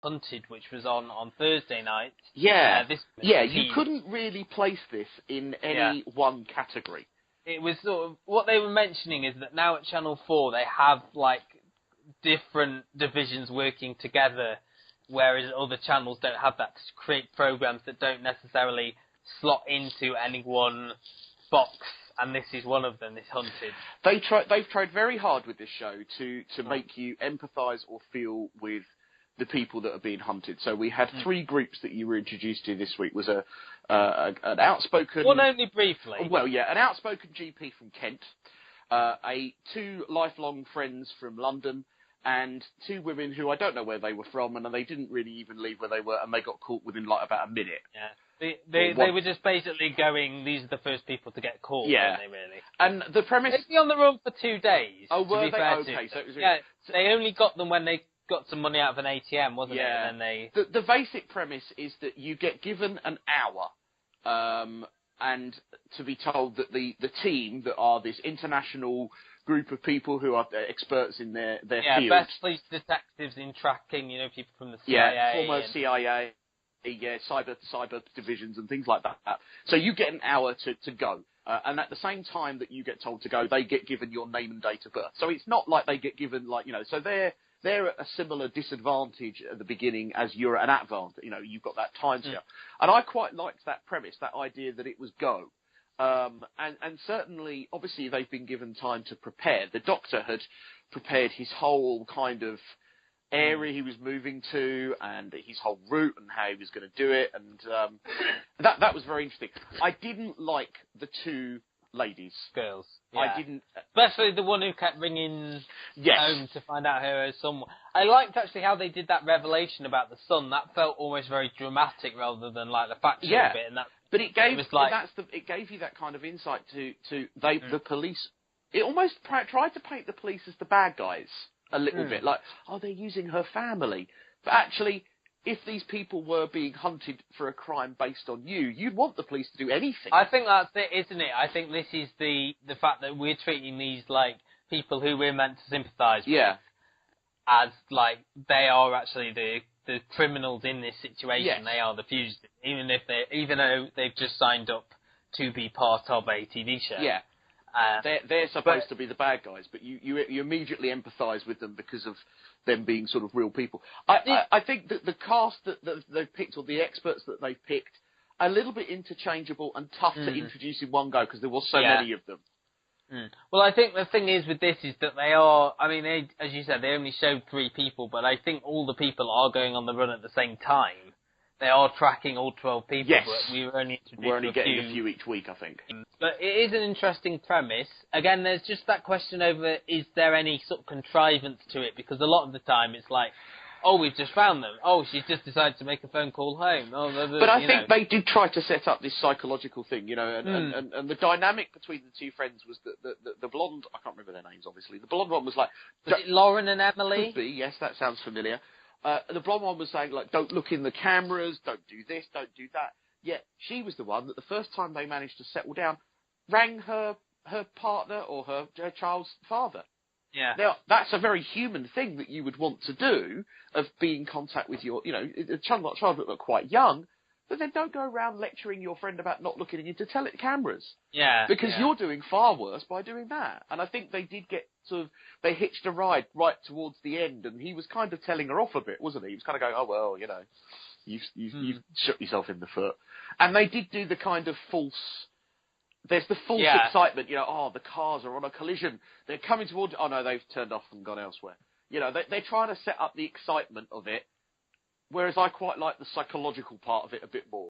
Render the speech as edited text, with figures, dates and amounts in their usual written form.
Hunted, which was on Thursday night. Yeah, You couldn't really place this in any one category. It was sort of, what they were mentioning is that now at Channel 4 they have like different divisions working together, whereas other channels don't have that, to create programs that don't necessarily slot into any one box, and this is one of them, this Hunted. They've tried very hard with this show to make you empathise or feel with the people that are being hunted. So we had three groups that you were introduced to this week. Was an outspoken... Well, only briefly. Well, yeah, an outspoken GP from Kent, two lifelong friends from London, and two women who I don't know where they were from, and they didn't really even leave where they were, and they got caught within like about a minute. Yeah. They were just basically going, these are the first people to get caught, weren't they, really? And the premise... They'd be on the run for 2 days. Oh, were they? Okay, so it was really... they only got them when they got some money out of an ATM, wasn't it? And then the basic premise is that you get given an hour, and to be told that the team that are this international group of people who are experts in their field. Yeah, best police detectives in tracking, people from the CIA. Yeah, former CIA, cyber divisions and things like that. So you get an hour to go. And at the same time that you get told to go, they get given your name and date of birth. So it's not like they get given, so they're at a similar disadvantage at the beginning as you're at an advantage. You've got that time scale. And I quite liked that premise, that idea that it was go. And certainly, obviously, they've been given time to prepare. The Doctor had prepared his whole kind of area he was moving to and his whole route and how he was going to do it. And that was very interesting. I didn't like the two ladies. Girls. Yeah. I didn't... Especially the one who kept ringing home to find out her son. I liked actually how they did that revelation about the son. That felt almost very dramatic rather than like the factual bit. And but it gave it gave you that kind of insight to the police. It almost tried to paint the police as the bad guys a little bit, like, they're using her family. But actually, if these people were being hunted for a crime based on you'd want the police to do anything. I think that's it, isn't it? I think this is the fact that we're treating these like people who we're meant to sympathise with as like they are actually the criminals in this situation. Yes. They are the fugitives, even though they've just signed up to be part of a TV show. Yeah. They're supposed to be the bad guys, but you immediately empathise with them because of them being sort of real people. I think that the cast that they've picked, or the experts that they've picked, are a little bit interchangeable and tough to introduce in one go because there was so many of them. Well, I think the thing is with this is that they are, as you said, they only showed 3 people, but I think all the people are going on the run at the same time. They are tracking all 12 people, yes. But we were only introduced We're only getting a few each week, I think. But it is an interesting premise. Again, there's just that question over, is there any sort of contrivance to it? Because a lot of the time it's like, we've just found them. She's just decided to make a phone call home. But I think they did try to set up this psychological thing, and the dynamic between the two friends was that the blonde, I can't remember their names, obviously. The blonde one was like... Was it Lauren and Emily? Could be, yes, that sounds familiar. The blonde one was saying, like, don't look in the cameras, don't do this, don't do that. Yet she was the one that the first time they managed to settle down, rang her partner or her child's father. Yeah. Now, that's a very human thing that you would want to do, of being in contact with your, the child looked quite young, but then don't go around lecturing your friend about not looking into cameras. Yeah. Because you're doing far worse by doing that. And I think they did get they hitched a ride right towards the end, and he was kind of telling her off a bit, wasn't he? He was kind of going, you've shot yourself in the foot. And they did do the kind of false... There's the false excitement, the cars are on a collision. They're coming towards... Oh, no, they've turned off and gone elsewhere. They're trying to set up the excitement of it, whereas I quite like the psychological part of it a bit more.